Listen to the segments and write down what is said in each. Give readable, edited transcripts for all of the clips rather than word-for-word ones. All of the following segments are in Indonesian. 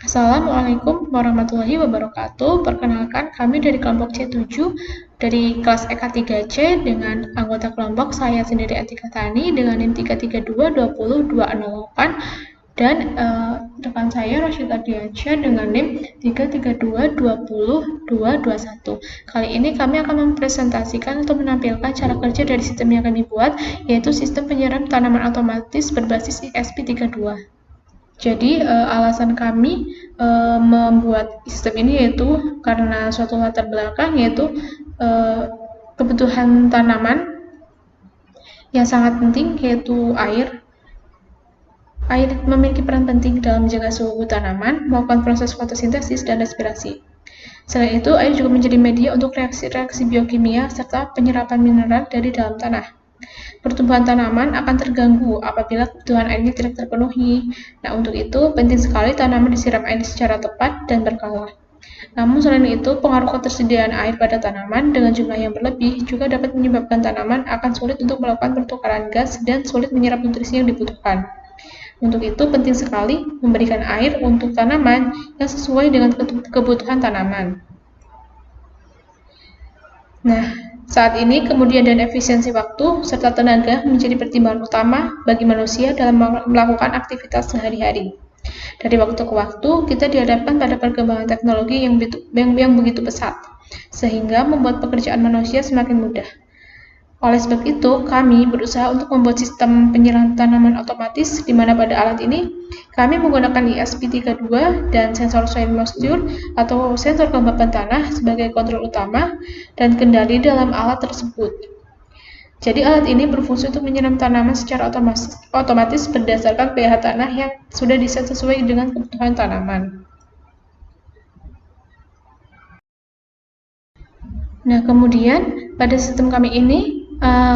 Assalamualaikum warahmatullahi wabarakatuh. Perkenalkan, kami dari kelompok C7 dari kelas EK 3C dengan anggota kelompok saya sendiri Atika Tani dengan NIM 332200208 dan rekan saya Rasyid Ardiansyah dengan NIM 332202221. Kali ini kami akan mempresentasikan atau menampilkan cara kerja dari sistem yang kami buat, yaitu sistem penyiram tanaman otomatis berbasis ESP32. Jadi alasan kami membuat sistem ini yaitu karena suatu latar belakang yaitu uh, kebutuhan tanaman yang sangat penting yaitu air. Air memiliki peran penting dalam menjaga suhu tanaman, melakukan proses fotosintesis dan respirasi. Selain itu, air juga menjadi media untuk reaksi-reaksi biokimia serta penyerapan mineral dari dalam tanah. Pertumbuhan tanaman akan terganggu apabila kebutuhan airnya tidak terpenuhi. Nah, untuk itu penting sekali tanaman disiram air secara tepat dan berkala. Namun selain itu, pengaruh ketersediaan air pada tanaman dengan jumlah yang berlebih juga dapat menyebabkan tanaman akan sulit untuk melakukan pertukaran gas dan sulit menyerap nutrisi yang dibutuhkan. Untuk itu penting sekali memberikan air untuk tanaman yang sesuai dengan kebutuhan tanaman. Nah, saat ini kemudian dan efisiensi waktu serta tenaga menjadi pertimbangan utama bagi manusia dalam melakukan aktivitas sehari-hari. Dari waktu ke waktu, kita dihadapkan pada perkembangan teknologi yang begitu pesat, sehingga membuat pekerjaan manusia semakin mudah. Oleh sebab itu, kami berusaha untuk membuat sistem penyerahan tanaman otomatis, di mana pada alat ini kami menggunakan ESP32 dan sensor soil moisture atau sensor kelembapan tanah sebagai kontrol utama dan kendali dalam alat tersebut. Jadi alat ini berfungsi untuk menyiram tanaman secara otomatis berdasarkan pH tanah yang sudah diset sesuai dengan kebutuhan tanaman. Nah, kemudian pada sistem kami ini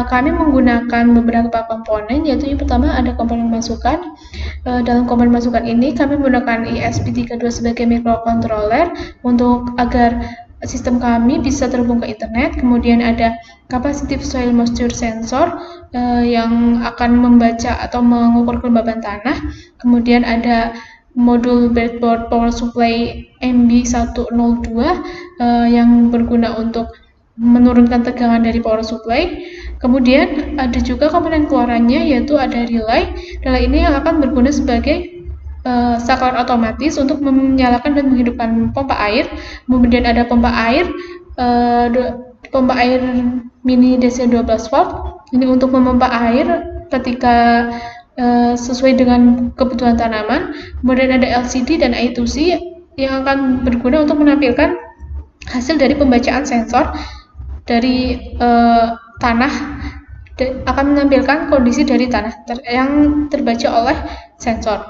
kami menggunakan beberapa komponen, yaitu yang pertama ada komponen masukan. Dalam komponen masukan ini kami menggunakan ESP32 sebagai microcontroller untuk agar sistem kami bisa terhubung ke internet. Kemudian ada capacitive soil moisture sensor yang akan membaca atau mengukur kelembaban tanah. Kemudian ada modul breadboard power supply MB102 yang berguna untuk menurunkan tegangan dari power supply. Kemudian ada juga komponen keluarannya, yaitu ada relay. Relay ini yang akan berguna sebagai saklar otomatis untuk menyalakan dan menghidupkan pompa air. Kemudian ada pompa air mini DC 12 volt. Ini untuk memompa air ketika sesuai dengan kebutuhan tanaman. Kemudian ada LCD dan I2C yang akan berguna untuk menampilkan hasil dari pembacaan sensor dari tanah, akan menampilkan kondisi dari tanah yang terbaca oleh sensor.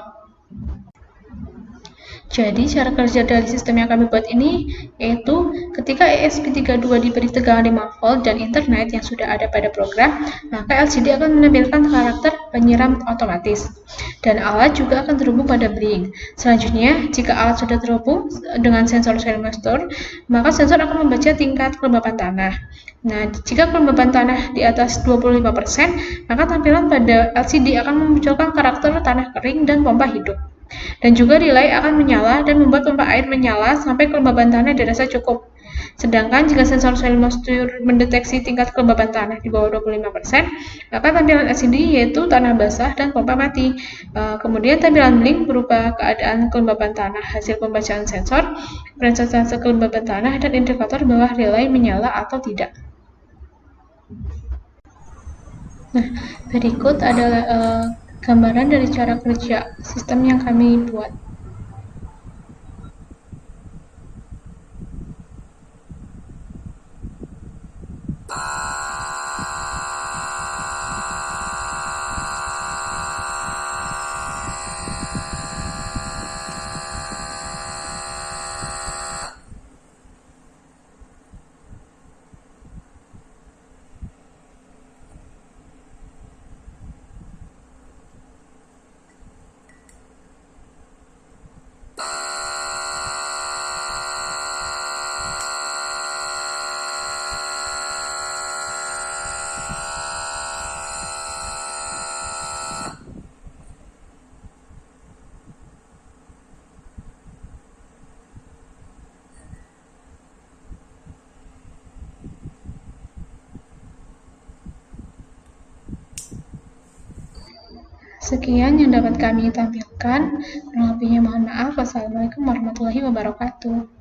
Jadi cara kerja dari sistem yang kami buat ini yaitu ketika ESP32 diberi tegangan 5 volt dan internet yang sudah ada pada program, maka LCD akan menampilkan karakter penyiram otomatis dan alat juga akan terhubung pada Blink. Selanjutnya, jika alat sudah terhubung dengan sensor soil moisture, maka sensor akan membaca tingkat kelembapan tanah. Nah, jika kelembapan tanah di atas 25%, maka tampilan pada LCD akan memunculkan karakter tanah kering dan pompa hidup. Dan juga relay akan menyala dan membuat pompa air menyala sampai kelembaban tanah dirasa cukup. Sedangkan jika sensor soil moisture mendeteksi tingkat kelembaban tanah di bawah 25%, maka tampilan LCD yaitu tanah basah dan pompa mati. Kemudian tampilan Blink berupa keadaan kelembaban tanah hasil pembacaan sensor, persentase kelembaban tanah, dan indikator bahwa relay menyala atau tidak. Nah, berikut adalah gambaran dari cara kerja sistem yang kami buat. Sekian yang dapat kami tampilkan. Kurang lebihnya mohon maaf. Wassalamualaikum warahmatullahi wabarakatuh.